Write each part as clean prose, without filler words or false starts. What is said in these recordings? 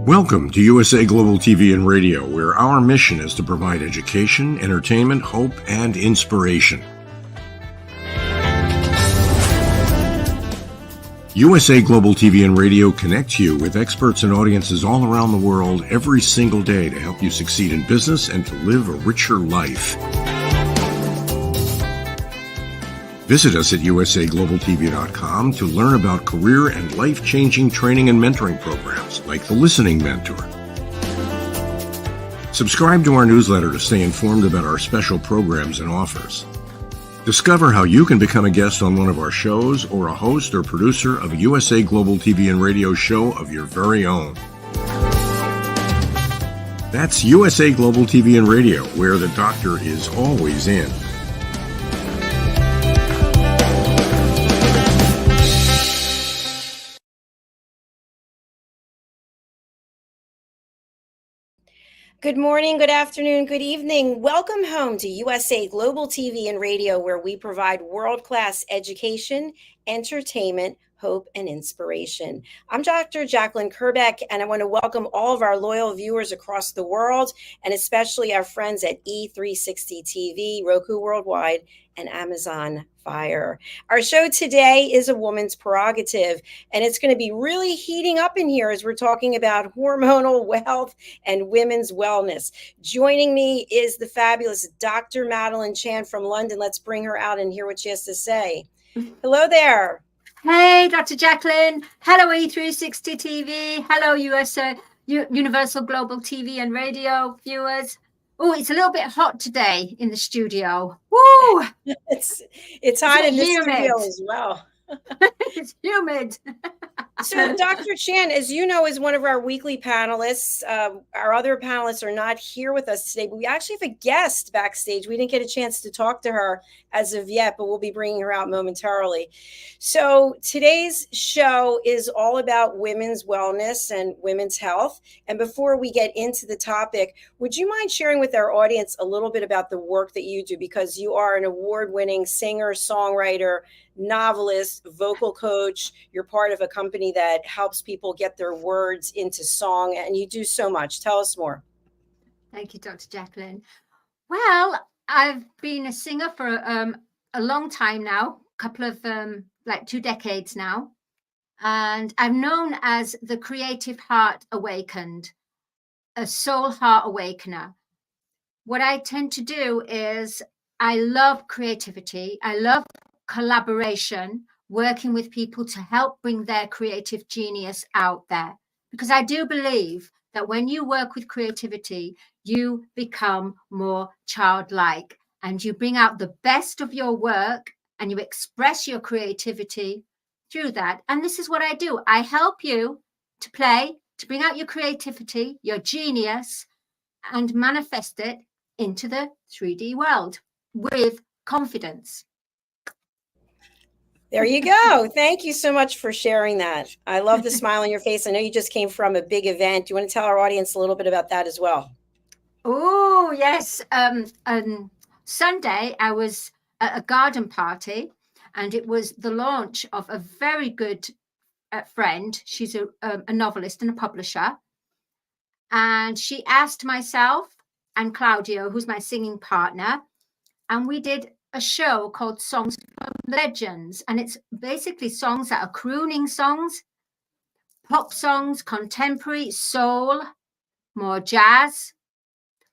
Welcome to USA Global TV and Radio, where our mission is to provide education, entertainment, hope, and inspiration. USA Global TV and Radio connects you with experts and audiences all around the world every single day to help you succeed in business and to live a richer life. Visit us at usaglobaltv.com to learn about career and life-changing training and mentoring programs like the Listening Mentor. Subscribe to our newsletter to stay informed about our special programs and offers. Discover how you can become a guest on one of our shows or a host or producer of a USA Global TV and Radio show of your very own. That's USA Global TV and Radio, where the doctor is always in. Good morning, good afternoon, good evening. Welcome home to USA Global TV and Radio, where we provide world-class education, entertainment, hope, and inspiration. I'm Dr. JACALYN KERBECK, and I want to welcome all of our loyal viewers across the world, and especially our friends at E360 TV, Roku Worldwide, and Amazon Fire. Our show today is a woman's prerogative, and it's going to be really heating up in here as we're talking about hormonal health and women's wellness. Joining me is the fabulous Dr. Madeline Chan from London. Let's bring her out and hear what she has to say. Hello there. Hey, Dr. JACALYN. Hello, E360 TV. Hello, USA Universal Global TV and Radio viewers. Oh, it's a little bit hot today in the studio. Woo! It's hot in the studio as well. It's humid. So Dr. Chan, as you know, is one of our weekly panelists. Our other panelists are not here with us today, but we actually have a guest backstage. We didn't get a chance to talk to her as of yet, but we'll be bringing her out momentarily. So today's show is all about women's wellness and women's health. And before we get into the topic, would you mind sharing with our audience a little bit about the work that you do? Because you are an award-winning singer, songwriter, novelist, vocal coach. You're part of a company that helps people get their words into song, and you do so much. Tell us more. Thank you, Dr. JACALYN. Well, I've been a singer for a long time now, a couple of like 2 decades now, and I'm known as the creative heart awakened, a soul heart awakener. What I tend to do is I love creativity. I love collaboration, working with people to help bring their creative genius out there. Because I do believe that when you work with creativity, you become more childlike and you bring out the best of your work and you express your creativity through that. And this is what I do. I help you to play, to bring out your creativity, your genius, and manifest it into the 3D world with confidence. There you go. Thank you so much for sharing that. I love the smile on your face. I know you just came from a big event. Do you want to tell our audience a little bit about that as well? Oh, yes. Sunday, I was at a garden party, and it was the launch of a very good friend. She's a novelist and a publisher. And she asked myself and Claudio, who's my singing partner, and we did a show called Songs from Legends, and it's basically songs that are crooning songs, pop songs, contemporary, soul, more jazz,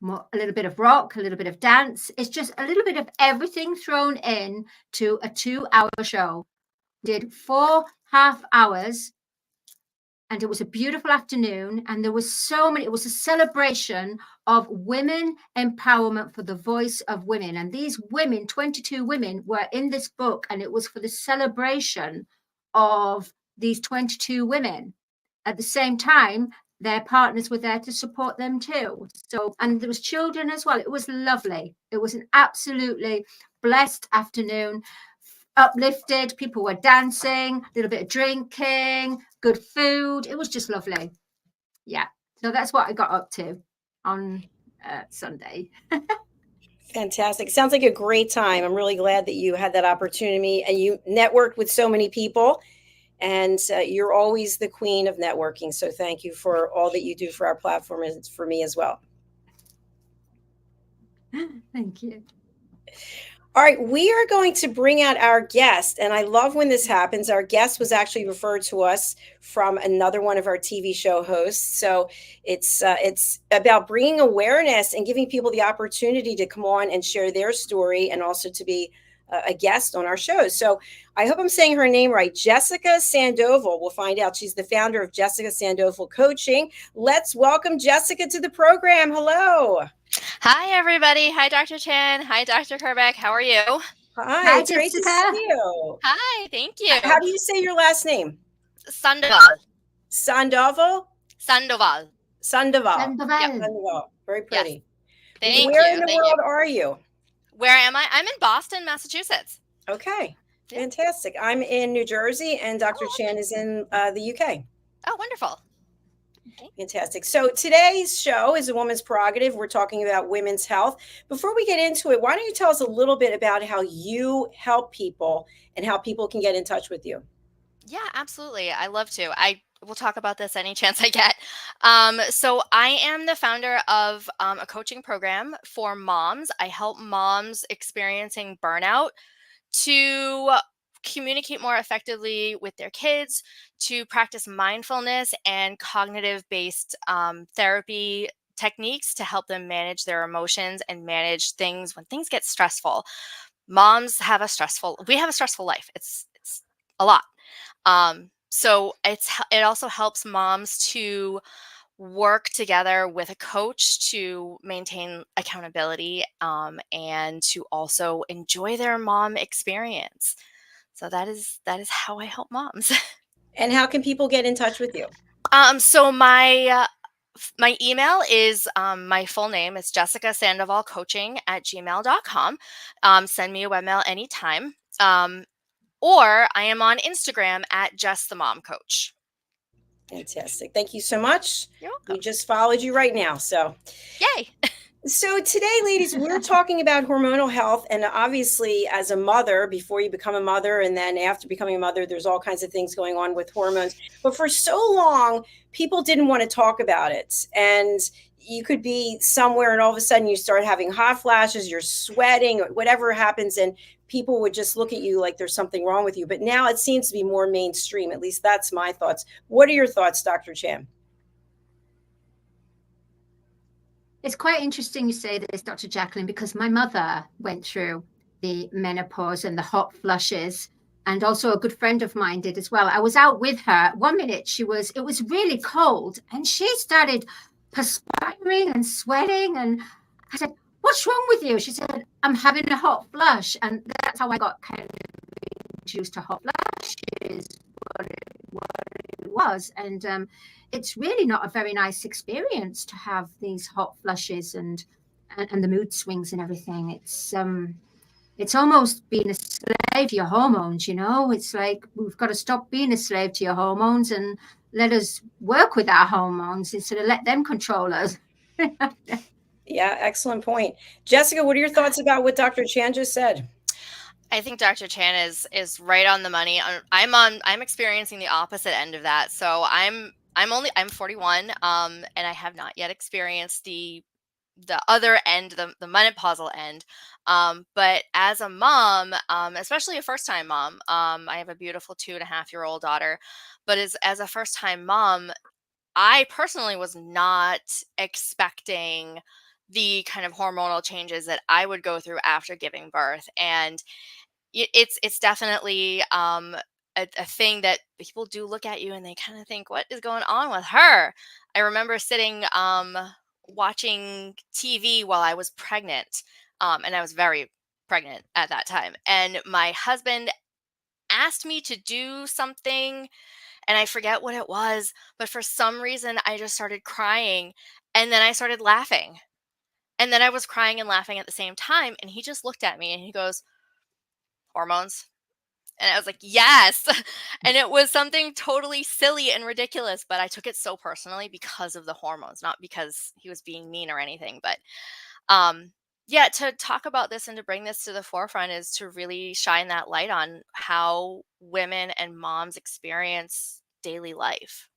a little bit of rock, a little bit of dance. It's just a little bit of everything thrown in to a 2-hour show. We did 4 half hours, and it was a beautiful afternoon, and there was so many. It was a celebration of women empowerment for the voice of women. And these women, 22 women, were in this book, and it was for the celebration of these 22 women. At the same time, their partners were there to support them too. So, and there was children as well. It was lovely. It was an absolutely blessed afternoon. Uplifted, people were dancing, a little bit of drinking, good food. It was just lovely. Yeah, so that's what I got up to on Sunday. Fantastic. Sounds like a great time. I'm really glad that you had that opportunity and you networked with so many people. And you're always the queen of networking. So thank you for all that you do for our platform and for me as well. Thank you. All right, we are going to bring out our guest, and I love when this happens. Our guest was actually referred to us from another one of our TV show hosts, so it's about bringing awareness and giving people the opportunity to come on and share their story, and also to be a guest on our shows. So I hope I'm saying her name right. Jessica Sandoval. We'll find out. She's the founder of Jessica Sandoval Coaching. Let's welcome Jessica to the program. Hello. Hi, everybody. Hi, Dr. Chan. Hi, Dr. KERBECK. How are you? Hi, it's great to see you. Hi, thank you. How do you say your last name? Sandoval. Sandoval? Sandoval. Sandoval. Sandoval. Yeah, Sandoval. Very pretty. Yes. Thank you. Where in the world are you? Where am I? I'm in Boston, Massachusetts. Okay. Yeah. Fantastic. I'm in New Jersey, and Dr. Chan is in the UK. Oh, wonderful. Okay. Fantastic. So today's show is a woman's prerogative. We're talking about women's health. Before we get into it, why don't you tell us a little bit about how you help people and how people can get in touch with you? Yeah, absolutely. I love to. I will talk about this any chance I get. So I am the founder of a coaching program for moms. I help moms experiencing burnout to communicate more effectively with their kids, to practice mindfulness and cognitive-based therapy techniques to help them manage their emotions and manage things when things get stressful. Moms have we have a stressful life. It's a lot. So it also helps moms to work together with a coach to maintain accountability and to also enjoy their mom experience. So that is how I help moms. And how can people get in touch with you? So my email is my full name. It's jessicasandovalcoaching@gmail.com. Send me a webmail anytime. Or I am on Instagram @JustTheMomCoach. Fantastic. Thank you so much. You're welcome. We just followed you right now. So Yay. So today, ladies, we're talking about hormonal health. And obviously, as a mother, before you become a mother, and then after becoming a mother, there's all kinds of things going on with hormones. But for so long, people didn't want to talk about it. And you could be somewhere and all of a sudden you start having hot flashes, you're sweating, whatever happens. And people would just look at you like there's something wrong with you. But now it seems to be more mainstream. At least that's my thoughts. What are your thoughts, Dr. Chan? It's quite interesting you say this, Dr. JACALYN, because my mother went through the menopause and the hot flushes, and also a good friend of mine did as well. I was out with her. 1 minute it was really cold, and she started perspiring and sweating, and I said, "What's wrong with you?" She said, "I'm having a hot flush." And that's how I got kind of introduced to hot flushes, what it was. And it's really not a very nice experience to have these hot flushes and the mood swings and everything. It's almost being a slave to your hormones, you know. It's like we've got to stop being a slave to your hormones and let us work with our hormones instead of let them control us. Yeah, excellent point. Jessica, what are your thoughts about what Dr. Chan just said? I think Dr. Chan is right on the money. I'm experiencing the opposite end of that. So I'm 41, and I have not yet experienced the other end, the menopausal end. But as a mom, especially a first-time mom, I have a beautiful 2.5-year-old daughter. But as a first-time mom, I personally was not expecting the kind of hormonal changes that I would go through after giving birth. And it's definitely a thing that people do look at you and they kind of think, what is going on with her? I remember sitting watching TV while I was pregnant, and I was very pregnant at that time. And my husband asked me to do something, and I forget what it was, but for some reason I just started crying, and then I started laughing. And then I was crying and laughing at the same time, and he just looked at me and he goes, "Hormones?" And I was like, yes. And it was something totally silly and ridiculous, but I took it so personally because of the hormones, not because he was being mean or anything. But yeah, to talk about this and to bring this to the forefront is to really shine that light on how women and moms experience daily life.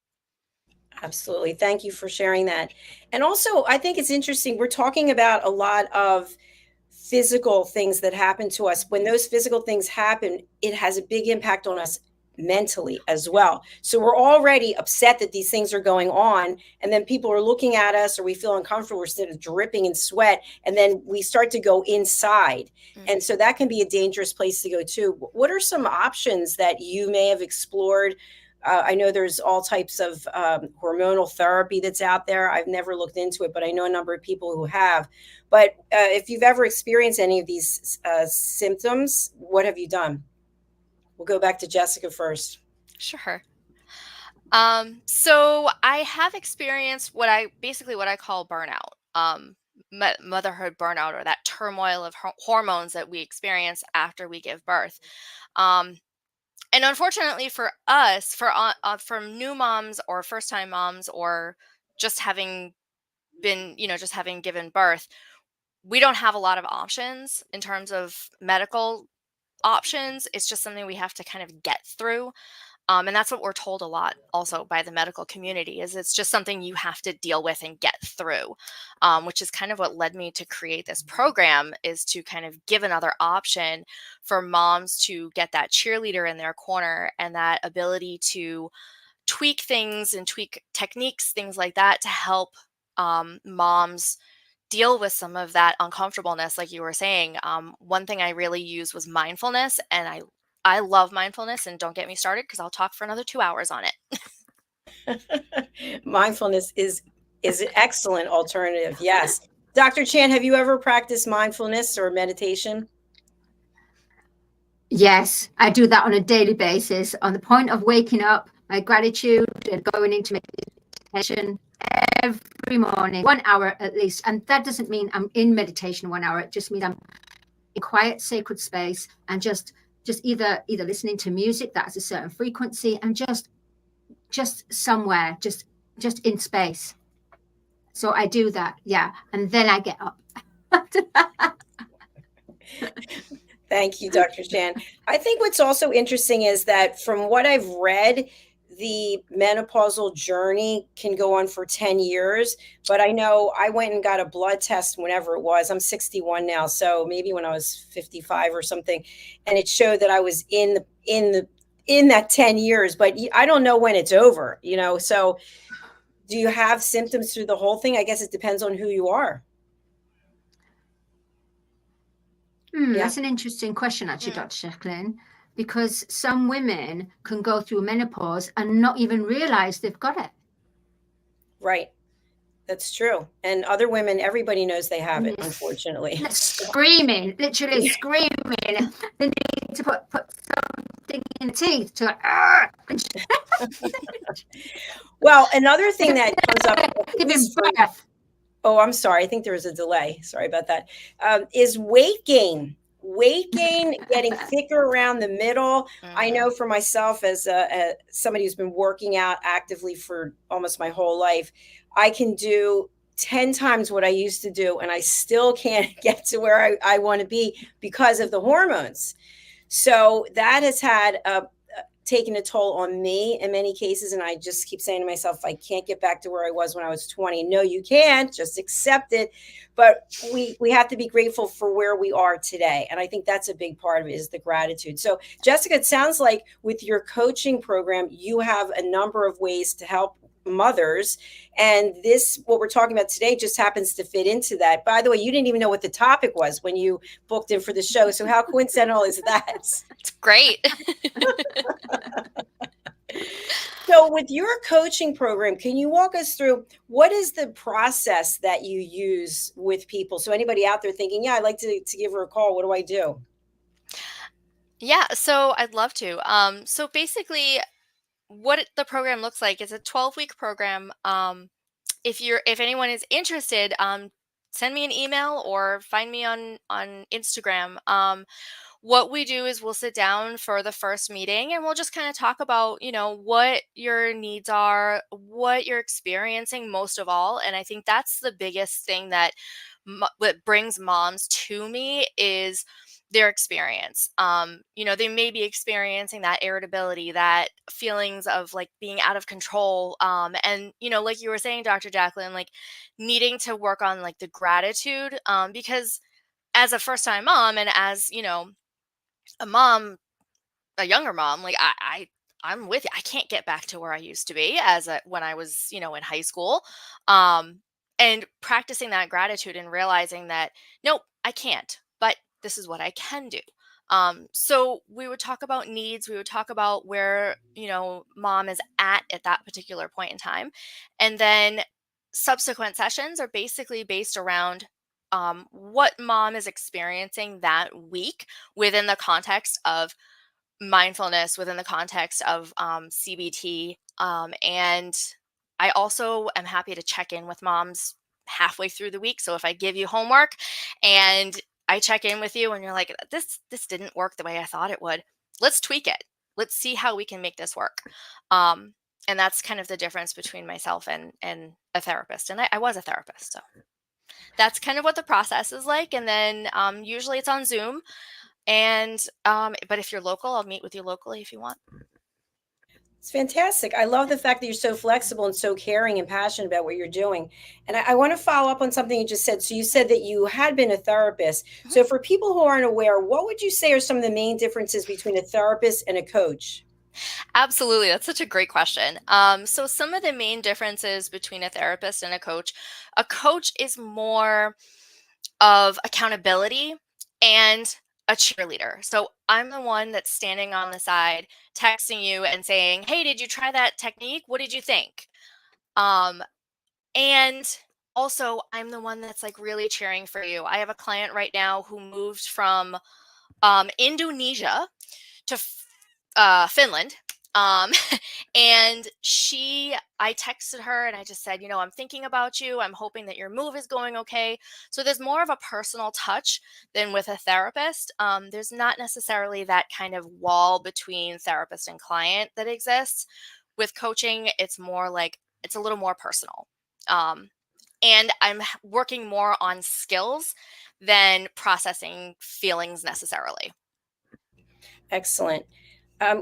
Absolutely. Thank you for sharing that. And also, I think it's interesting. We're talking about a lot of physical things that happen to us. When those physical things happen, it has a big impact on us mentally as well. So we're already upset that these things are going on. And then people are looking at us, or we feel uncomfortable. We're sort of dripping in sweat. And then we start to go inside. And so that can be a dangerous place to go too. What are some options that you may have explored? I know there's all types of hormonal therapy that's out there. I've never looked into it, but I know a number of people who have. But if you've ever experienced any of these symptoms, what have you done? We'll go back to Jessica first. Sure. So I have experienced what I call burnout, motherhood burnout, or that turmoil of hormones that we experience after we give birth. Um, and unfortunately for us, for new moms or first time moms, or just having been, just having given birth, we don't have a lot of options in terms of medical options. It's just something we have to kind of get through. And that's what we're told a lot also by the medical community, is it's just something you have to deal with and get through, which is kind of what led me to create this program, is to kind of give another option for moms to get that cheerleader in their corner and that ability to tweak things and tweak techniques, things like that, to help moms deal with some of that uncomfortableness. Like you were saying, one thing I really used was mindfulness, and I love mindfulness, and don't get me started because I'll talk for another 2 hours on it. Mindfulness is an excellent alternative. Yes. Dr. Chan, have you ever practiced mindfulness or meditation? Yes, I do that on a daily basis. On the point of waking up, my gratitude and going into meditation every morning, 1 hour at least. And that doesn't mean I'm in meditation 1 hour. It just means I'm in quiet, sacred space, and just either listening to music that has a certain frequency, and just somewhere, just in space. So I do that, yeah, and then I get up. Thank you, Dr. Chan. I think what's also interesting is that from what I've read, the menopausal journey can go on for 10 years. But I know I went and got a blood test whenever it was. I'm 61 now, so maybe when I was 55 or something, and it showed that I was in that 10 years, but I don't know when it's over, So do you have symptoms through the whole thing? I guess it depends on who you are. Yeah. That's an interesting question, actually, Dr. JACALYN, because some women can go through menopause and not even realize they've got it. Right. That's true. And other women, everybody knows they have it, unfortunately. Screaming, literally screaming. They need to put something in the teeth to Well, another thing that comes up giving birth. Oh, I'm sorry. I think there was a delay. Sorry about that. Is weight gain. Weight gain, getting thicker around the middle. I know for myself, as somebody who's been working out actively for almost my whole life, I can do 10 times what I used to do, and I still can't get to where I want to be because of the hormones. So that has had taken a toll on me in many cases. And I just keep saying to myself, I can't get back to where I was when I was 20. No, you can't. Just accept it. But we have to be grateful for where we are today. And I think that's a big part of it, is the gratitude. So Jessica, it sounds like with your coaching program, you have a number of ways to help mothers. And this, what we're talking about today, just happens to fit into that. By the way, you didn't even know what the topic was when you booked in for the show. So how coincidental is that? It's great. So with your coaching program, can you walk us through what is the process that you use with people? So anybody out there thinking, yeah, I'd like to give her a call, what do I do? Yeah, so I'd love to. So basically, what the program looks like is a 12-week program. If anyone is interested, send me an email or find me on Instagram. what we do is we'll sit down for the first meeting and we'll just kind of talk about, what your needs are, what you're experiencing most of all. And I think that's the biggest thing that what brings moms to me is their experience. They may be experiencing that irritability, that feelings of like being out of control. And, like you were saying, Dr. JACALYN, like needing to work on like the gratitude, because as a first time mom and as, a mom, a younger mom, like I'm with you. I can't get back to where I used to be when I was, in high school. And practicing that gratitude and realizing that, nope, I can't, but this is what I can do. So we would talk about needs. We would talk about where, mom is at that particular point in time. And then subsequent sessions are basically based around what mom is experiencing that week within the context of mindfulness, within the context of CBT. And I also am happy to check in with moms halfway through the week. So if I give you homework and I check in with you and you're like, this didn't work the way I thought it would, let's tweak it. Let's see how we can make this work. And that's kind of the difference between myself and a therapist. And I was a therapist. So that's kind of what the process is like. And then usually it's on Zoom. And but if you're local, I'll meet with you locally if you want. It's fantastic. I love the fact that you're so flexible and so caring and passionate about what you're doing. And I want to follow up on something you just said. So you said that you had been a therapist. Mm-hmm. So for people who aren't aware, what would you say are some of the main differences between a therapist and a coach? Absolutely. That's such a great question. So some of the main differences between a therapist and a coach is more of accountability and a cheerleader. So I'm the one that's standing on the side, texting you and saying, hey, did you try that technique? What did you think? And also I'm the one that's like really cheering for you. I have a client right now who moved from Indonesia to Finland. And I texted her and I just said, I'm thinking about you. I'm hoping that your move is going okay. So there's more of a personal touch than with a therapist. There's not necessarily that kind of wall between therapist and client that exists. With coaching, it's more like, it's a little more personal. And I'm working more on skills than processing feelings necessarily. Excellent.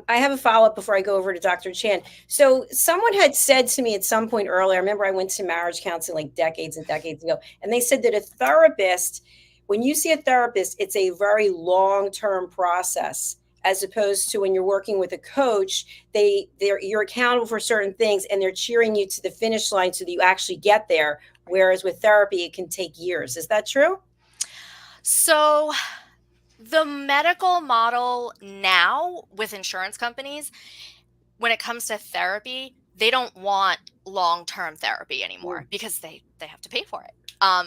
I have a follow-up before I go over to Dr. Chan. So someone had said to me at some point earlier, I remember I went to marriage counseling like decades and decades ago, and they said that a therapist, when you see a therapist, it's a very long-term process, as opposed to when you're working with a coach, you're accountable for certain things and they're cheering you to the finish line so that you actually get there. Whereas with therapy, it can take years. Is that true? So the medical model now with insurance companies, when it comes to therapy, they don't want long-term therapy anymore because they have to pay for it.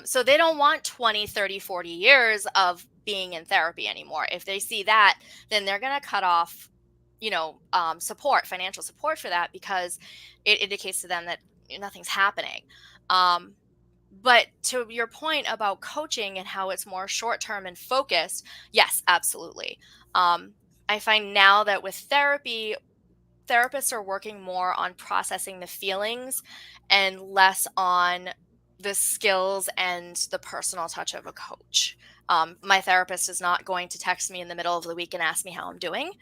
So they don't want 20, 30, 40 years of being in therapy anymore. If they see that, then they're going to cut off, financial support for that, because it indicates to them that nothing's happening. But to your point about coaching and how it's more short-term and focused, yes, absolutely. I find now that with therapy, therapists are working more on processing the feelings and less on the skills and the personal touch of a coach. My therapist is not going to text me in the middle of the week and ask me how I'm doing,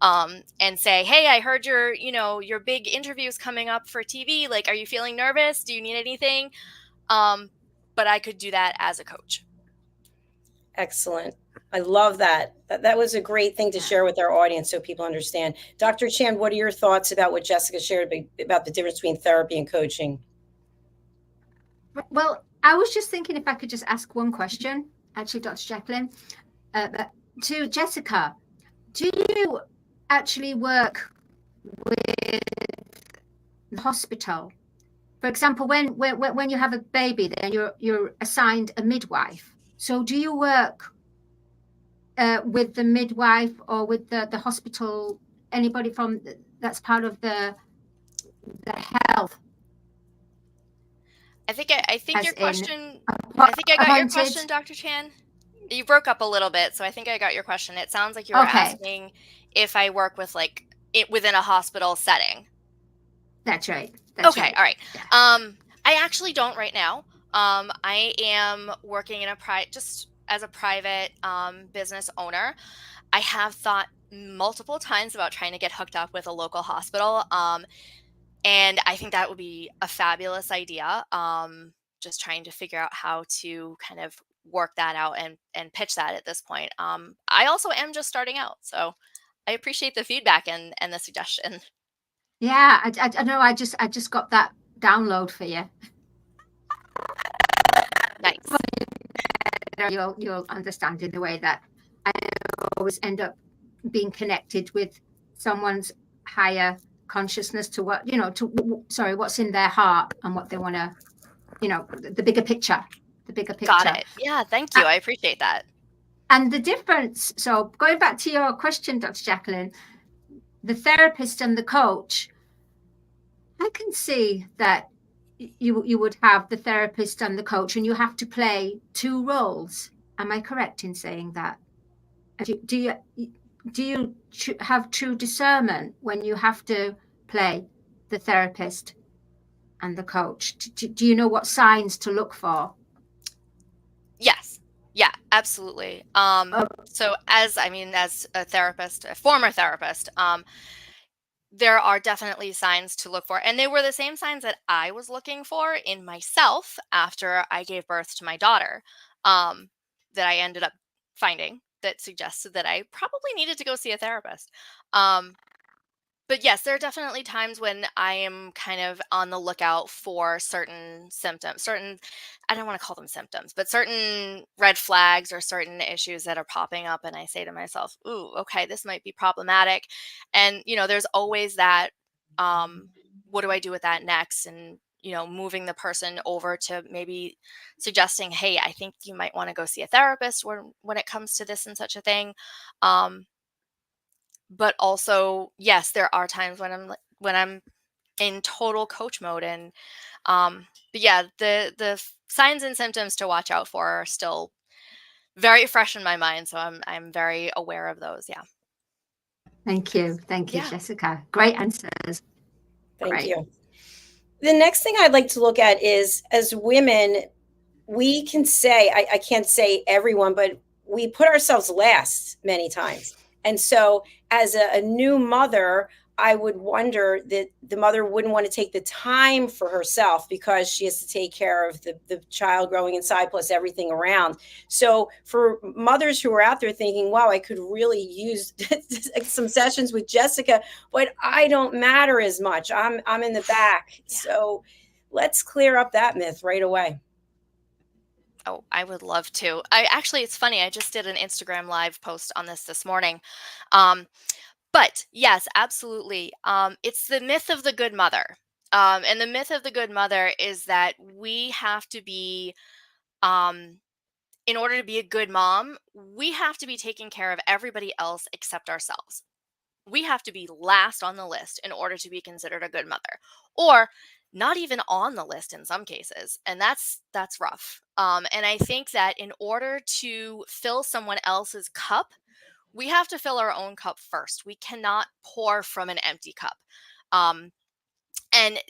and say, hey, I heard your big interview is coming up for TV. Like, are you feeling nervous? Do you need anything? But I could do that as a coach. Excellent. I love that. That was a great thing to share with our audience so people understand. Dr. Chan, what are your thoughts about what Jessica shared about the difference between therapy and coaching? Well, I was just thinking if I could just ask one question, actually, Dr. JACALYN, to Jessica. Do you actually work with the hospital? For example, when you have a baby, then you're assigned a midwife. So do you work with the midwife or with the hospital, anybody from that's part of the health? I think your question. I think I got your question, Dr. Chan. You broke up a little bit, so I think I got your question. It sounds like you were Okay, asking if I work with like it within a hospital setting. that's right. That's Okay, right. all right. Yeah. I actually don't right now. I am working in just as a private business owner. I have thought multiple times about trying to get hooked up with a local hospital. And I think that would be a fabulous idea. Just trying to figure out how to kind of work that out and pitch that at this point. I also am just starting out, so I appreciate the feedback and the suggestion. Yeah, I know. I just got that download for you. Nice. You'll understand in the way that I always end up being connected with someone's higher consciousness to what, what's in their heart and what they want to, the bigger picture, Got it. Yeah, thank you. I appreciate that. And the difference, so going back to your question, Dr. Jacalyn, the therapist and the coach, I can see that you would have the therapist and the coach, and you have to play two roles. Am I correct in saying that? Do you have true discernment when you have to play the therapist and the coach? Do you know what signs to look for? Yes. Yeah, absolutely. So as a therapist, a former therapist, there are definitely signs to look for. And they were the same signs that I was looking for in myself after I gave birth to my daughter, that I ended up finding that suggested that I probably needed to go see a therapist. But yes, there are definitely times when I am kind of on the lookout for certain symptoms, I don't want to call them symptoms, but certain red flags or certain issues that are popping up. And I say to myself, ooh, okay, this might be problematic. And, there's always that, what do I do with that next? And, moving the person over to maybe suggesting, hey, I think you might want to go see a therapist when it comes to this and such a thing. But also, yes, there are times when I'm in total coach mode, and but yeah, the signs and symptoms to watch out for are still very fresh in my mind, so I'm very aware of those. Yeah. Thank you, Yeah. Jessica. Great answers. Thank you. The next thing I'd like to look at is, as women, we can say, I can't say everyone, but we put ourselves last many times. And so as a new mother, I would wonder that the mother wouldn't want to take the time for herself because she has to take care of the child growing inside plus everything around. So for mothers who are out there thinking, wow, I could really use some sessions with Jessica, but I don't matter as much. I'm in the back. Yeah. So let's clear up that myth right away. Oh, I would love to. It's funny. I just did an Instagram live post on this morning. But yes, absolutely. It's the myth of the good mother. And the myth of the good mother is that we have to be, in order to be a good mom, we have to be taking care of everybody else except ourselves. We have to be last on the list in order to be considered a good mother, or not even on the list in some cases. And that's rough. And I think that in order to fill someone else's cup, we have to fill our own cup first. We cannot pour from an empty cup. And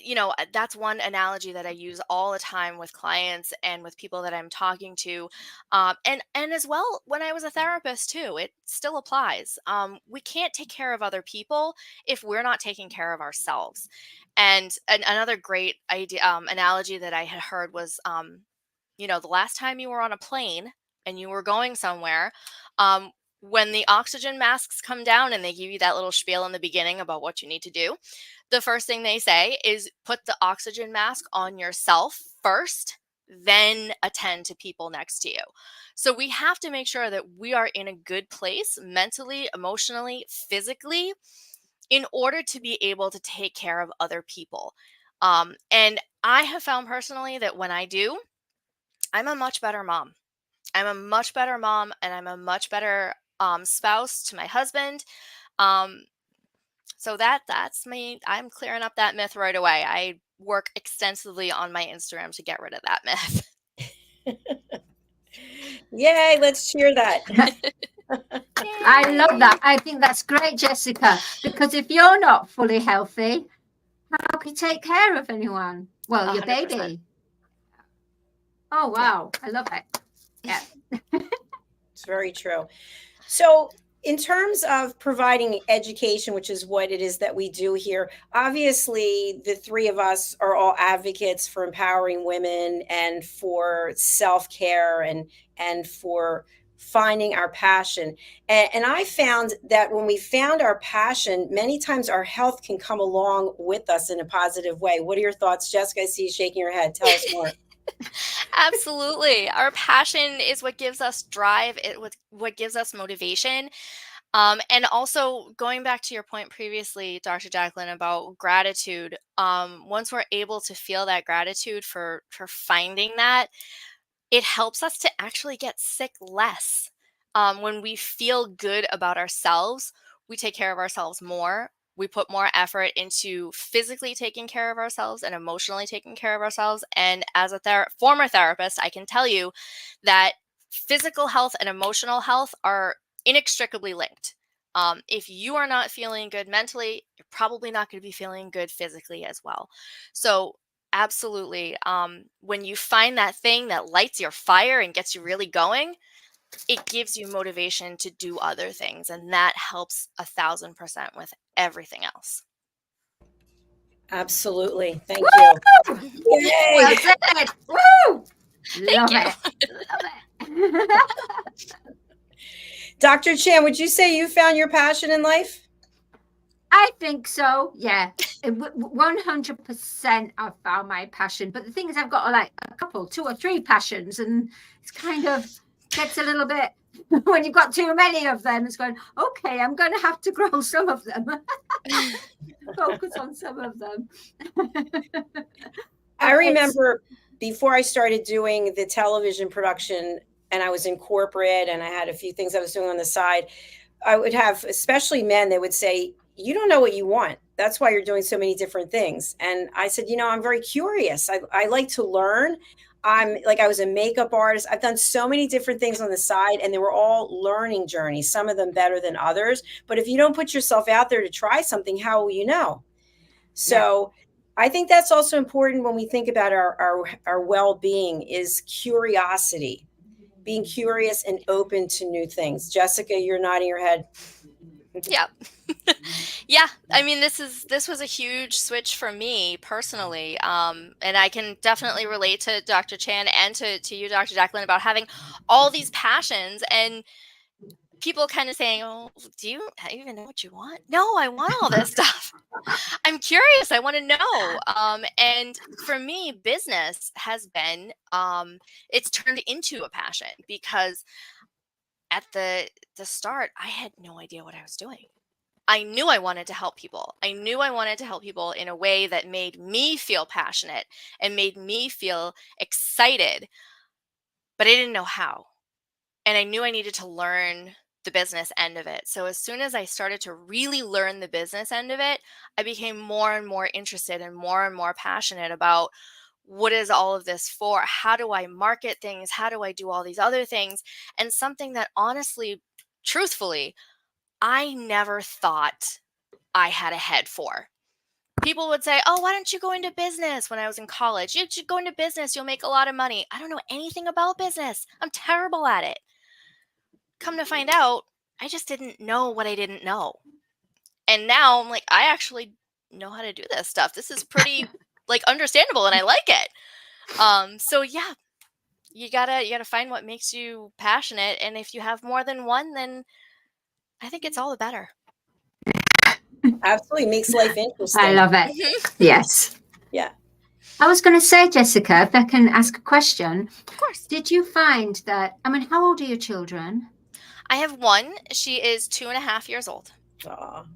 that's one analogy that I use all the time with clients and with people that I'm talking to, and as well when I was a therapist too. It still applies. We can't take care of other people if we're not taking care of ourselves. And another great idea, analogy that I had heard was, the last time you were on a plane and you were going somewhere, when the oxygen masks come down and they give you that little spiel in the beginning about what you need to do, the first thing they say is put the oxygen mask on yourself first, then attend to people next to you. So we have to make sure that we are in a good place mentally, emotionally, physically, in order to be able to take care of other people. And I have found personally that when I do, I'm a much better mom. I'm a much better mom, and I'm a much better spouse to my husband. So that's me. I'm clearing up that myth right away. I work extensively on my Instagram to get rid of that myth. Yay, let's cheer that. I love that. I think that's great, Jessica, because if you're not fully healthy, how can you take care of anyone? Well, your 100%. baby. Oh, wow. I love it. Yeah. It's very true. So, in terms of providing education, which is what it is that we do here, obviously the three of us are all advocates for empowering women and for self-care and for finding our passion. And I found that when we found our passion, many times our health can come along with us in a positive way. What are your thoughts, Jessica? I see you shaking your head. Tell us more. Absolutely. Our passion is what gives us drive. What gives us motivation. And also going back to your point previously, Dr. Jacalyn, about gratitude, once we're able to feel that gratitude for finding that, it helps us to actually get sick less. When we feel good about ourselves, we take care of ourselves more. We put more effort into physically taking care of ourselves and emotionally taking care of ourselves. And as a former therapist, I can tell you that physical health and emotional health are inextricably linked. If you are not feeling good mentally, you're probably not going to be feeling good physically as well. So absolutely. When you find that thing that lights your fire and gets you really going, it gives you motivation to do other things. And that helps 1,000% with everything else. Absolutely. Thank Woo! you. Yay. Well said. Woo! Love you. it. Love it. Dr. Chan, would you say you found your passion in life? I think so. Yeah, 100%. I've found my passion, but the thing is, I've got like a couple, 2 or 3 passions, and it's kind of gets a little bit when you've got too many of them. It's going, okay, I'm going to have to grow some of them. Focus on some of them. I remember before I started doing the television production, and I was in corporate, and I had a few things I was doing on the side. I would have, especially men, they would say, you don't know what you want. That's why you're doing so many different things. And I said, I'm very curious. I like to learn. I was a makeup artist. I've done so many different things on the side, and they were all learning journeys, some of them better than others. But if you don't put yourself out there to try something, how will you know? So I think that's also important when we think about our well-being is curiosity, being curious and open to new things. Jessica, you're nodding your head. Yeah. Yeah. I mean, this was a huge switch for me personally. And I can definitely relate to Dr. Chan and to you, Dr. Jacalyn, about having all these passions and people kind of saying, oh, do you even know what you want? No, I want all this stuff. I'm curious. I want to know. And for me, business has been, it's turned into a passion because at the start, I had no idea what I was doing. I knew I wanted to help people. I knew I wanted to help people in a way that made me feel passionate and made me feel excited, but I didn't know how. And I knew I needed to learn the business end of it. So as soon as I started to really learn the business end of it, I became more and more interested and more passionate about what is all of this for? How do I market things? How do I do all these other things? And something that honestly, truthfully, I never thought I had a head for. People would say, oh, why don't you go into business? When I was in college, you should go into business. You'll make a lot of money. I don't know anything about business. I'm terrible at it. Come to find out, I just didn't know what I didn't know. And now I'm like, I actually know how to do this stuff. This is pretty understandable and I like it. So yeah, you gotta find what makes you passionate. And if you have more than one, then I think it's all the better. Absolutely makes life interesting. I love it. Yes. Yeah. I was going to say, Jessica, if I can ask a question. Of course. Did you find that, how old are your children? I have one. She is 2.5 years old. Wow.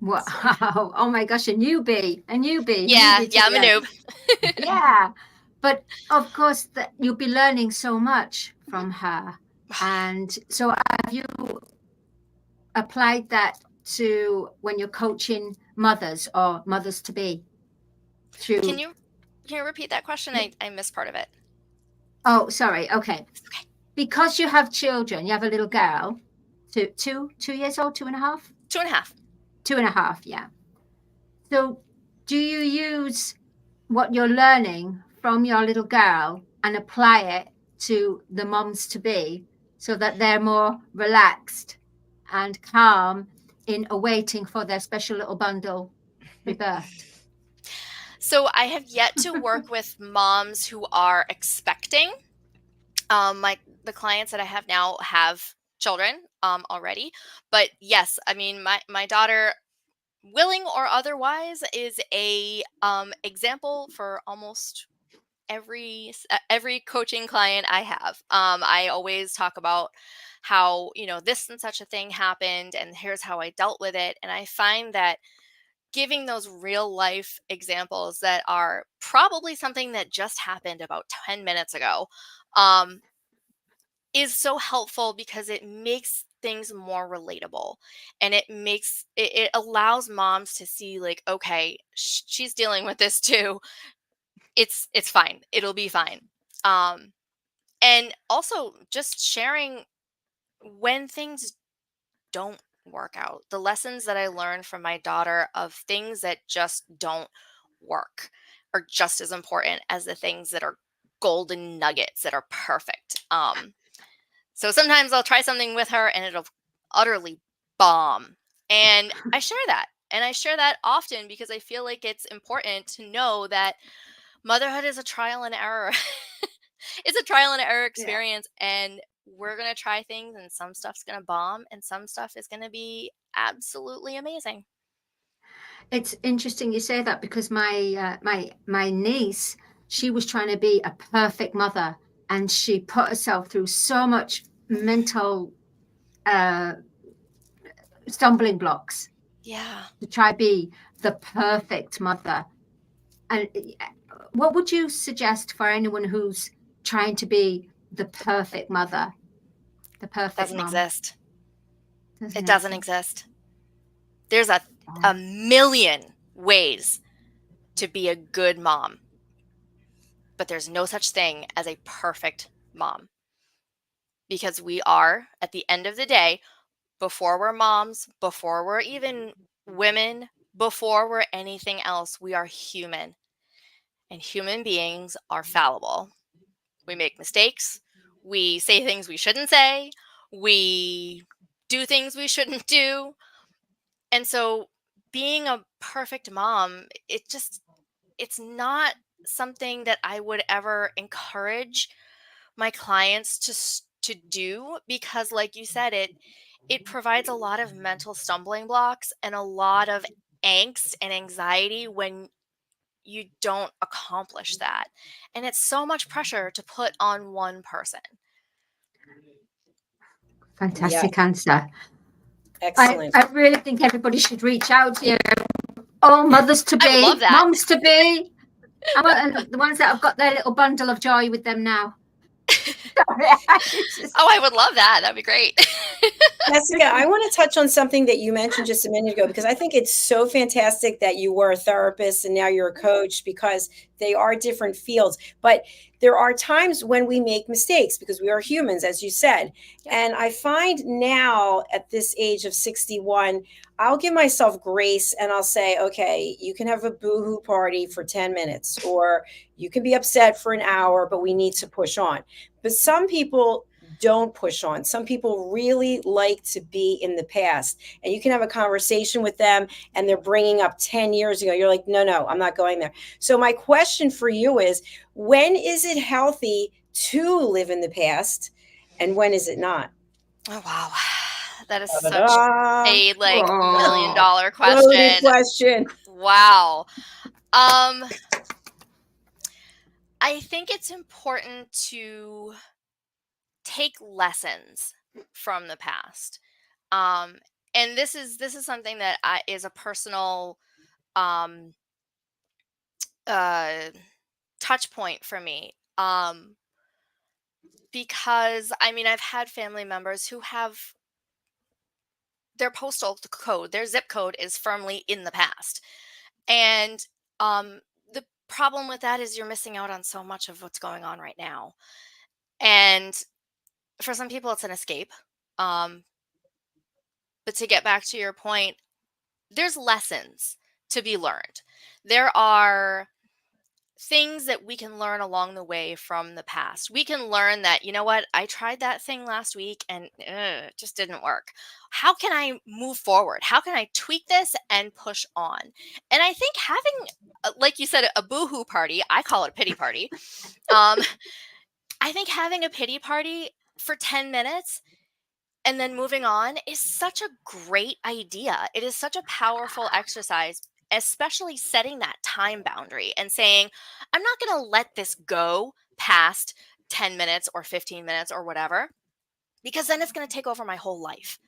Oh my gosh, a newbie. Yeah, I'm a noob. Yeah. But of course that you'll be learning so much from her. And so have you applied that to when you're coaching mothers or mothers to be? Can you repeat that question? I missed part of it. Oh, sorry. Okay. because you have children, you have a little girl, 2 years old, 2.5? 2.5. 2.5, yeah. So do you use what you're learning from your little girl and apply it to the moms to be so that they're more relaxed and calm in awaiting for their special little bundle to be birthed? So I have yet to work with moms who are expecting. The clients that I have now have children already, but yes, I mean my daughter, willing or otherwise, is a example for almost every coaching client I have. I always talk about how, this and such a thing happened, and here's how I dealt with it. And I find that giving those real life examples that are probably something that just happened about 10 minutes ago is so helpful, because it makes things more relatable, and it allows moms to see, like, okay, she's dealing with this too. It's fine, it'll be fine. And also just sharing when things don't work out, the lessons that I learned from my daughter of things that just don't work are just as important as the things that are golden nuggets that are perfect. So sometimes I'll try something with her and it'll utterly bomb. And I share that. And I share that often because I feel like it's important to know that motherhood is a trial and error. It's a trial and error Yeah. experience. And we're going to try things, and some stuff's going to bomb, and some stuff is going to be absolutely amazing. It's interesting you say that, because my niece, she was trying to be a perfect mother, and she put herself through so much mental stumbling blocks Yeah. to try be the perfect mother. And what would you suggest for anyone who's trying to be the perfect mother, the perfect Doesn't mom? exist. Doesn't It doesn't exist. exist. There's a Yeah. million ways to be a good mom, but there's no such thing as a perfect mom, because we are, at the end of the day, before we're moms, before we're even women, before we're anything else, we are human, and human beings are fallible. We make mistakes. We say things we shouldn't say. We do things we shouldn't do. And so being a perfect mom, it's not something that I would ever encourage my clients to do, because, like you said, it provides a lot of mental stumbling blocks and a lot of angst and anxiety when you don't accomplish that. And it's so much pressure to put on one person. Yeah, Fantastic answer. excellent. I really think everybody should reach out to you. All mothers to I would love be, that. moms to be, and the ones that have got their little bundle of joy with them now. Oh, I would love that. That'd be great. Jessica, I want to touch on something that you mentioned just a minute ago, because I think it's so fantastic that you were a therapist and now you're a coach, because they are different fields. But there are times when we make mistakes, because we are humans, as you said. Yep. And I find now at this age of 61, I'll give myself grace and I'll say, okay, you can have a boohoo party for 10 minutes, or you can be upset for an hour, but we need to push on. But some people don't push on. Some people really like to be in the past, and you can have a conversation with them and they're bringing up 10 years ago. You're like, no, I'm not going there. So my question for you is, when is it healthy to live in the past, and when is it not? Oh, wow. That is such Da-da-da. a $1 million Oh, Loaded question. question. Wow. I think it's important to take lessons from the past. Um, and this is something that is a personal um, uh, touch point for me. Because I mean, I've had family members who have their postal code, their zip code is firmly in the past. And the problem with that is you're missing out on so much of what's going on right now. And for some people it's an escape. But to get back to your point, there's lessons to be learned. There are things that we can learn along the way from the past. We can learn that, you know what, I tried that thing last week and it just didn't work. How can I move forward? How can I tweak this and push on? And I think having, like you said, a boohoo party, I call it a pity party. I think having a pity party for 10 minutes and then moving on is such a great idea. It is such a powerful exercise, especially setting that time boundary and saying, I'm not going to let this go past 10 minutes or 15 minutes or whatever, because then it's going to take over my whole life.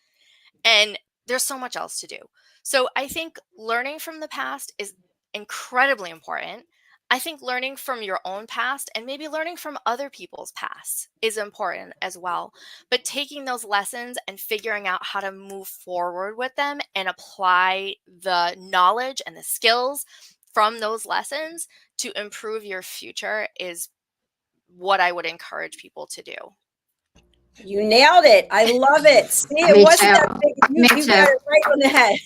And there's so much else to do. So I think learning from the past is incredibly important. I think learning from your own past and maybe learning from other people's past is important as well. But taking those lessons and figuring out how to move forward with them and apply the knowledge and the skills from those lessons to improve your future is what I would encourage people to do. You nailed it. I love it. See, it Me wasn't too. that big. You Me got too. it right on the head.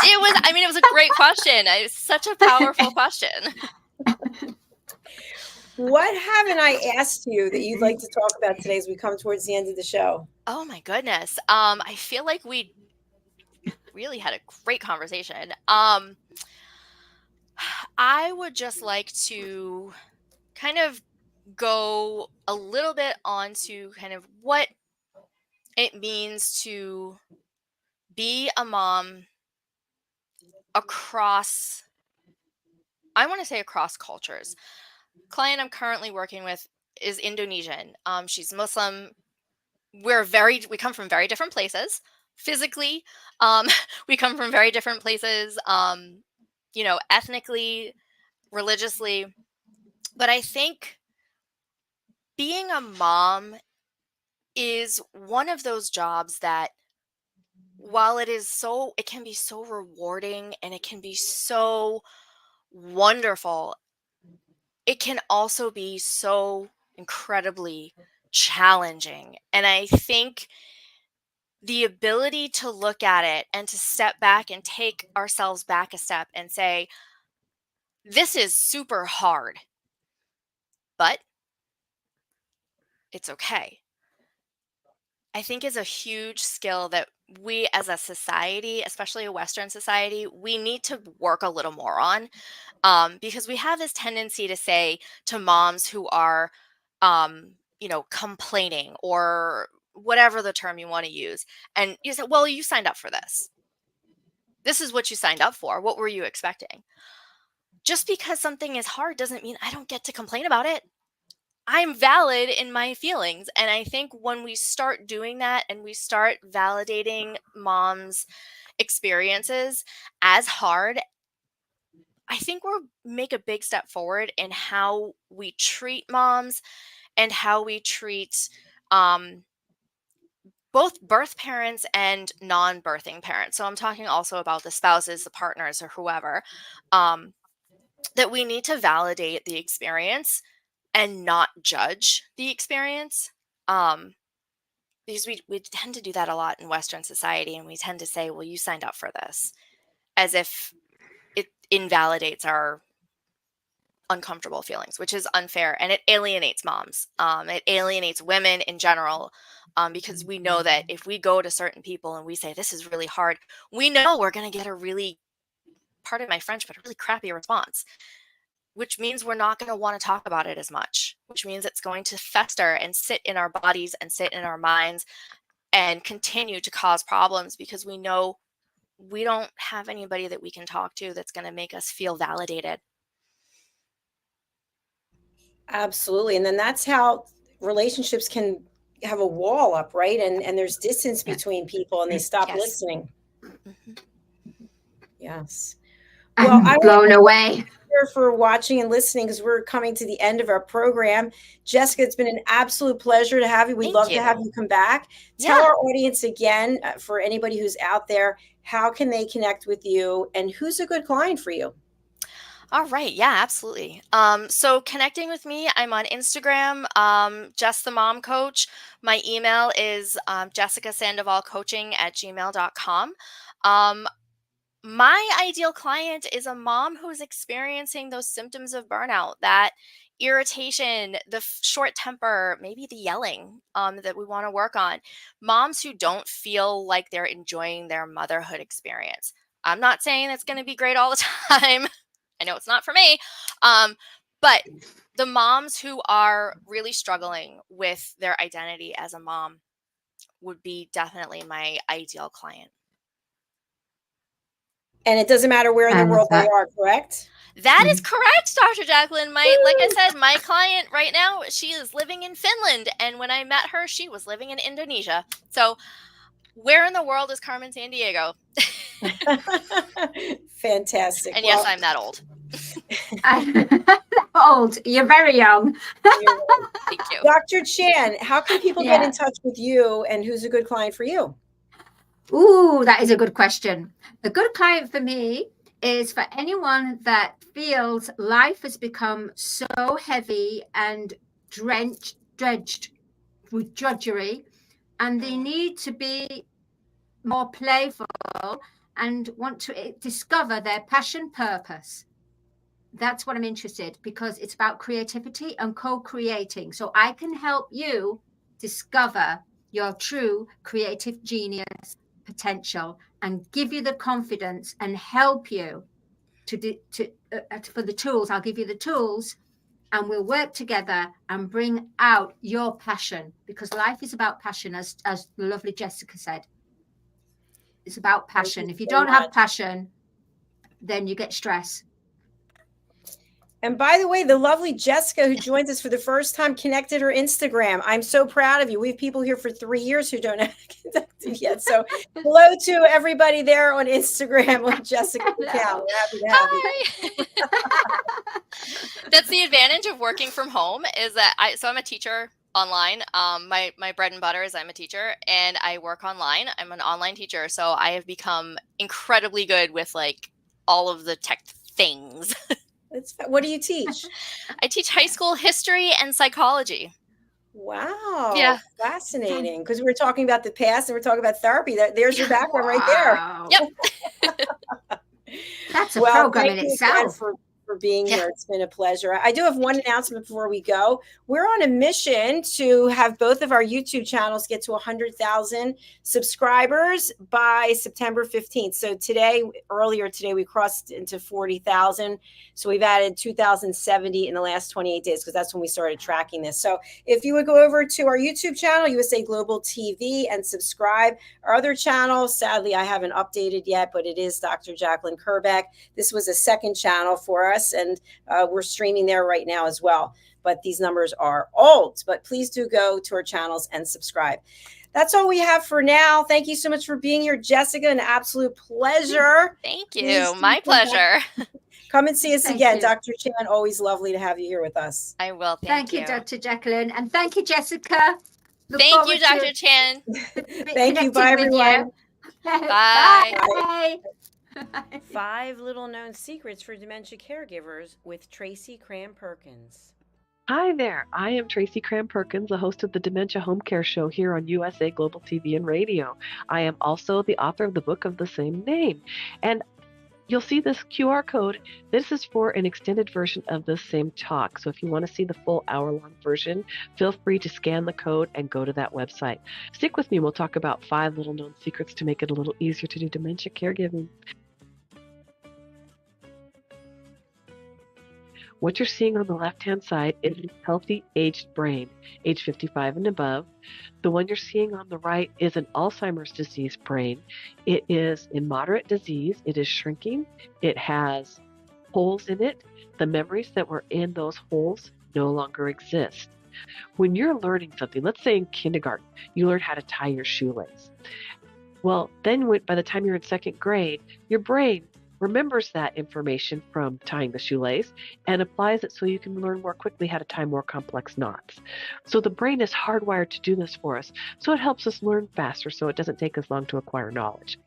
It was a great question. It's such a powerful question. What haven't I asked you that you'd like to talk about today as we come towards the end of the show? Oh my goodness. I feel like we really had a great conversation. I would just like to kind of go a little bit onto kind of what it means to be a mom across, I want to say across cultures. Client I'm currently working with is Indonesian. She's Muslim. We come from very different places physically. We come from very different places, ethnically, religiously. But I think being a mom is one of those jobs that, while it can be so rewarding and it can be so wonderful, it can also be so incredibly challenging. And I think the ability to look at it and to step back and take ourselves back a step and say, this is super hard, but it's okay, I think is a huge skill that we as a society, especially a Western society, we need to work a little more on, because we have this tendency to say to moms who are, complaining or whatever the term you want to use. And you say, well, you signed up for this. This is what you signed up for. What were you expecting? Just because something is hard doesn't mean I don't get to complain about it. I'm valid in my feelings. And I think when we start doing that and we start validating moms' experiences as hard, I think we'll make a big step forward in how we treat moms and how we treat both birth parents and non-birthing parents. So I'm talking also about the spouses, the partners, or whoever, that we need to validate the experience and not judge the experience, because we tend to do that a lot in Western society, and we tend to say, well, you signed up for this, as if it invalidates our uncomfortable feelings, which is unfair, and it alienates moms. It alienates women in general, because we know that if we go to certain people and we say, this is really hard, we know we're going to get a really, pardon my French, but a really crappy response, which means we're not going to want to talk about it as much, which means it's going to fester and sit in our bodies and sit in our minds and continue to cause problems, because we know we don't have anybody that we can talk to that's going to make us feel validated. Absolutely. And then that's how relationships can have a wall up, right? And there's distance between people and they stop Yes. listening. Mhm. Yes. I'm I blown away. for watching and listening, because we're coming to the end of our program. Jessica, it's been an absolute pleasure to have you. We'd Thank love you. to have you come back. Yeah. Tell our audience again, for anybody who's out there, how can they connect with you and who's a good client for you? All right. Yeah, absolutely. So connecting with me, I'm on Instagram, Jess the Mom Coach. My email is jessicasandovalcoaching@gmail.com. My ideal client is a mom who's experiencing those symptoms of burnout, that irritation, the short temper, maybe the yelling that we want to work on. Moms who don't feel like they're enjoying their motherhood experience. I'm not saying it's going to be great all the time. I know it's not for me. But the moms who are really struggling with their identity as a mom would be definitely my ideal client. And it doesn't matter where in the world they are, correct? That is correct, Dr. JACALYN. Like I said, my client right now, she is living in Finland. And when I met her, she was living in Indonesia. So where in the world is Carmen Sandiego? Fantastic. And yes, I'm that old. Old. You're very young. Thank you. Dr. Chan, how can people get in touch with you, and who's a good client for you? Ooh, that is a good question. A good client for me is for anyone that feels life has become so heavy and dredged with drudgery, and they need to be more playful and want to discover their passion purpose. That's what I'm interested, because it's about creativity and co-creating. So I can help you discover your true creative genius potential and give you the confidence and help you for the tools. I'll give you the tools, and we'll work together and bring out your passion, because life is about passion, as the lovely Jessica said. It's about passion. If you don't have passion, then you get stress. And by the way, the lovely Jessica, who joins us for the first time, connected her Instagram. I'm so proud of you. We have people here for 3 years who don't know how to connect yet. So hello to everybody there on Instagram on Jessica's account. We're happy to have you. That's the advantage of working from home, is that I'm a teacher online. My bread and butter is I'm a teacher and I work online. I'm an online teacher. So I have become incredibly good with like all of the tech things. What do you teach? I teach high school history and psychology. Wow. Yeah. Fascinating. Because we were talking about the past and we're talking about therapy. There's your background right there. Yep. That's a program in itself. For being here. It's been a pleasure. I do have one announcement before we go. We're on a mission to have both of our YouTube channels get to 100,000 subscribers by September 15th. So earlier today, we crossed into 40,000. So we've added 2,070 in the last 28 days, because that's when we started tracking this. So if you would go over to our YouTube channel, USA Global TV, and subscribe. Our other channel, sadly, I haven't updated yet, but it is Dr. JACALYN KERBECK. This was a second channel for us, and we're streaming there right now as well. But these numbers are old. But please do go to our channels and subscribe. That's all we have for now. Thank you so much for being here, Jessica. An absolute pleasure. Thank you. My pleasure. Come and see us again, Dr. Chan. Always lovely to have you here with us. I will. Thank you, Dr. JACALYN. And thank you, Jessica. Thank you, Dr. Chan. Thank you. Bye, everyone. Bye. Bye. 5 little known secrets for dementia caregivers with Tracy Cram-Perkins. Hi there, I am Tracy Cram-Perkins, the host of the Dementia Home Care Show here on USA Global TV and Radio. I am also the author of the book of the same name. And you'll see this QR code. This is for an extended version of the same talk. So if you want to see the full hour-long version, feel free to scan the code and go to that website. Stick with me. We'll talk about 5 little known secrets to make it a little easier to do dementia caregiving. What you're seeing on the left-hand side is a healthy aged brain, age 55 and above. The one you're seeing on the right is an Alzheimer's disease brain. It is in moderate disease. It is shrinking. It has holes in it. The memories that were in those holes no longer exist. When you're learning something, let's say in kindergarten, you learn how to tie your shoelace. Well, then by the time you're in 2nd grade, your brain remembers that information from tying the shoelace and applies it so you can learn more quickly how to tie more complex knots. So the brain is hardwired to do this for us. So it helps us learn faster so it doesn't take us long to acquire knowledge.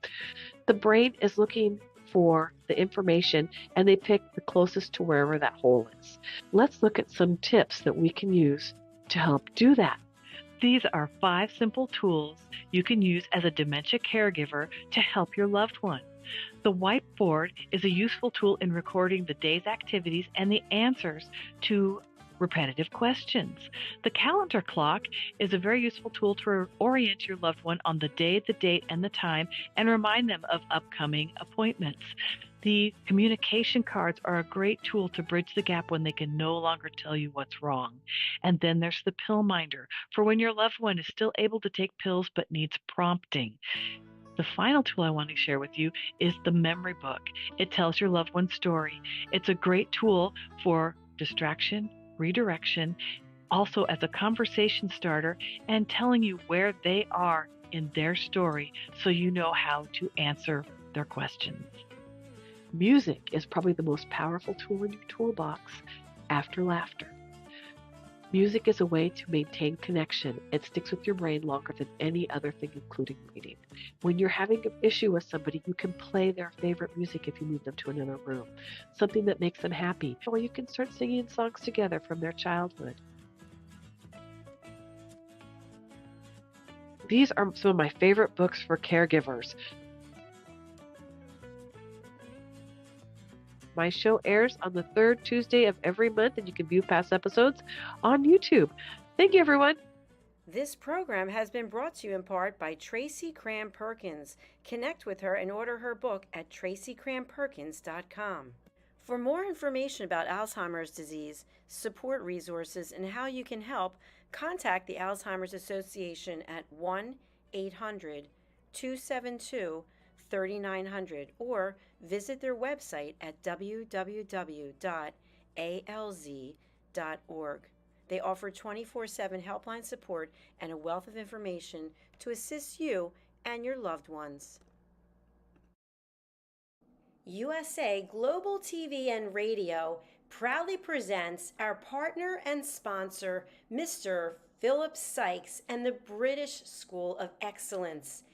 The brain is looking for the information and they pick the closest to wherever that hole is. Let's look at some tips that we can use to help do that. These are 5 simple tools you can use as a dementia caregiver to help your loved one. The whiteboard is a useful tool in recording the day's activities and the answers to repetitive questions. The calendar clock is a very useful tool to orient your loved one on the day, the date, and the time, and remind them of upcoming appointments. The communication cards are a great tool to bridge the gap when they can no longer tell you what's wrong. And then there's the pill minder for when your loved one is still able to take pills but needs prompting. The final tool I want to share with you is the memory book. It tells your loved one's story. It's a great tool for distraction, redirection, also as a conversation starter, and telling you where they are in their story so you know how to answer their questions. Music is probably the most powerful tool in your toolbox after laughter. Music is a way to maintain connection. It sticks with your brain longer than any other thing, including reading. When you're having an issue with somebody, you can play their favorite music if you move them to another room, something that makes them happy, or you can start singing songs together from their childhood. These are some of my favorite books for caregivers. My show airs on the 3rd Tuesday of every month, and you can view past episodes on YouTube. Thank you, everyone. This program has been brought to you in part by Tracy Cram Perkins. Connect with her and order her book at tracycramperkins.com. For more information about Alzheimer's disease, support resources, and how you can help, contact the Alzheimer's Association at 1-800-272-3900 or visit their website at www.alz.org. They offer 24/7 helpline support and a wealth of information to assist you and your loved ones. USA Global TV and Radio proudly presents our partner and sponsor, Mr. Philip Sykes and the British School of Excellence.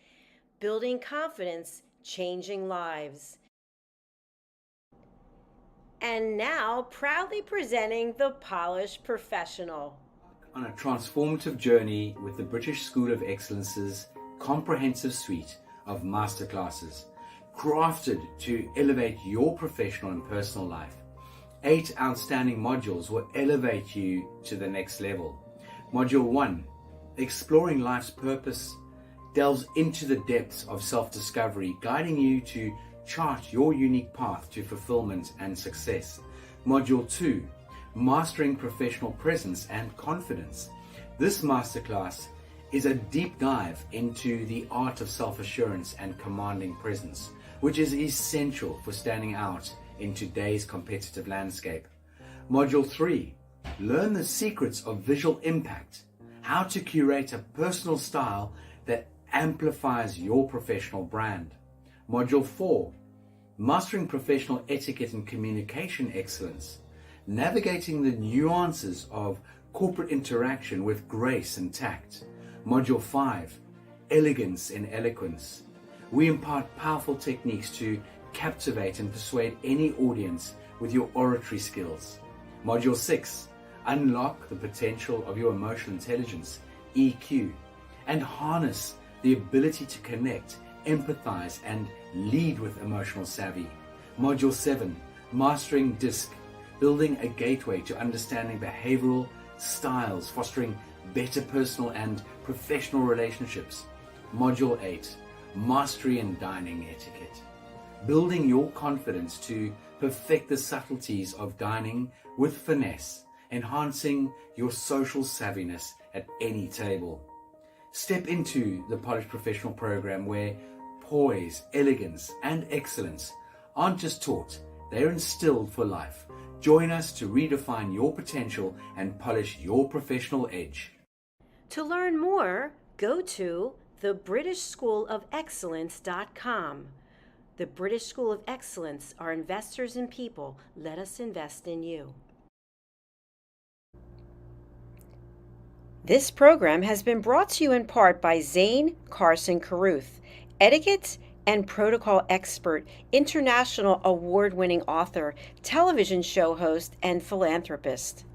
Building confidence, changing lives. And now, proudly presenting the Polished Professional. On a transformative journey with the British School of Excellence's comprehensive suite of masterclasses, crafted to elevate your professional and personal life. 8 outstanding modules will elevate you to the next level. Module 1, Exploring Life's Purpose, delves into the depths of self-discovery, guiding you to chart your unique path to fulfillment and success. Module 2, Mastering Professional Presence and Confidence. This masterclass is a deep dive into the art of self-assurance and commanding presence, which is essential for standing out in today's competitive landscape. Module 3, Learn the Secrets of Visual Impact, how to curate a personal style that amplifies your professional brand. Module 4, Mastering Professional Etiquette and Communication Excellence, navigating the nuances of corporate interaction with grace and tact. Module 5, Elegance and Eloquence. We impart powerful techniques to captivate and persuade any audience with your oratory skills. Module 6, Unlock the Potential of Your Emotional Intelligence, EQ, and harness the ability to connect, empathize, and lead with emotional savvy. Module 7, Mastering DISC, building a gateway to understanding behavioral styles, fostering better personal and professional relationships. Module 8, Mastery in Dining Etiquette, building your confidence to perfect the subtleties of dining with finesse, enhancing your social savviness at any table. Step into the Polished Professional program where poise, elegance, and excellence aren't just taught, they're instilled for life. Join us to redefine your potential and polish your professional edge. To learn more, go to thebritishschoolofexcellence.com. The British School of Excellence are investors in people. Let us invest in you. This program has been brought to you in part by Zane Carson Caruth, Etiquette and protocol expert, international award-winning author, television show host, and philanthropist.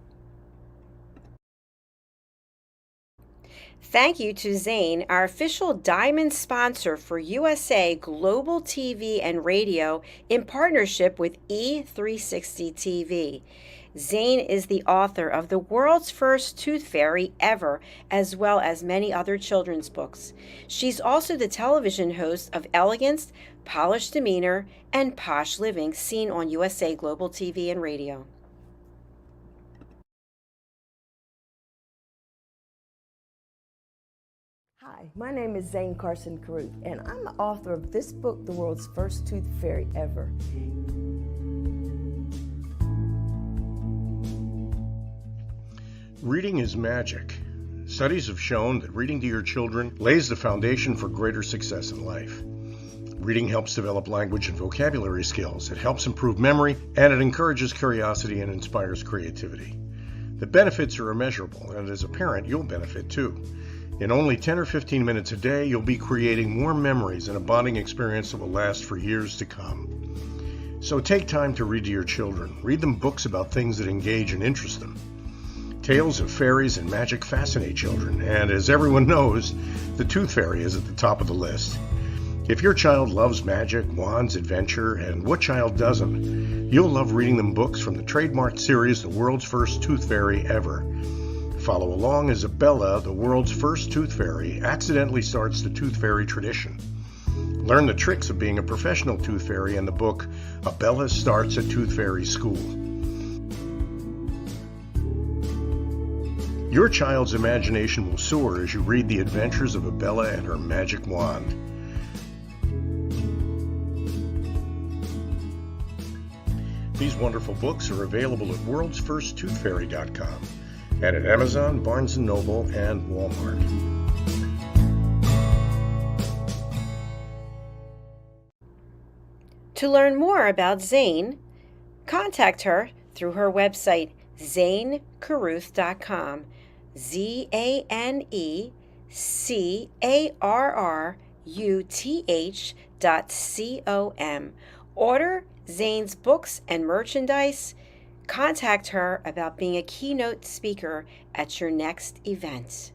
Thank you to Zane, our official diamond sponsor for USA Global TV and Radio in partnership with E360 TV. Zane is the author of The World's First Tooth Fairy Ever, as well as many other children's books. She's also the television host of Elegance, Polished Demeanor, and Posh Living, seen on USA Global TV and Radio. Hi, my name is Zane Carson Carruth, and I'm the author of this book, The World's First Tooth Fairy Ever. Reading is magic. Studies have shown that reading to your children lays the foundation for greater success in life. Reading helps develop language and vocabulary skills. It helps improve memory, and it encourages curiosity and inspires creativity. The benefits are immeasurable, and as a parent, you'll benefit too. In only 10 or 15 minutes a day, you'll be creating more memories and a bonding experience that will last for years to come. So take time to read to your children. Read them books about things that engage and interest them. Tales of fairies and magic fascinate children, and as everyone knows, the Tooth Fairy is at the top of the list. If your child loves magic, wands, adventure, and what child doesn't, you'll love reading them books from the trademarked series The World's First Tooth Fairy Ever. Follow along as Abella, the world's first tooth fairy, accidentally starts the tooth fairy tradition. Learn the tricks of being a professional tooth fairy in the book Abella Starts a Tooth Fairy School. Your child's imagination will soar as you read the adventures of Abella and her magic wand. These wonderful books are available at worldsfirsttoothfairy.com and at Amazon, Barnes & Noble, and Walmart. To learn more about Zane, contact her through her website, zanecarruth.com, ZANECARRUTH.com. Order Zane's books and merchandise. Contact her about being a keynote speaker at your next event.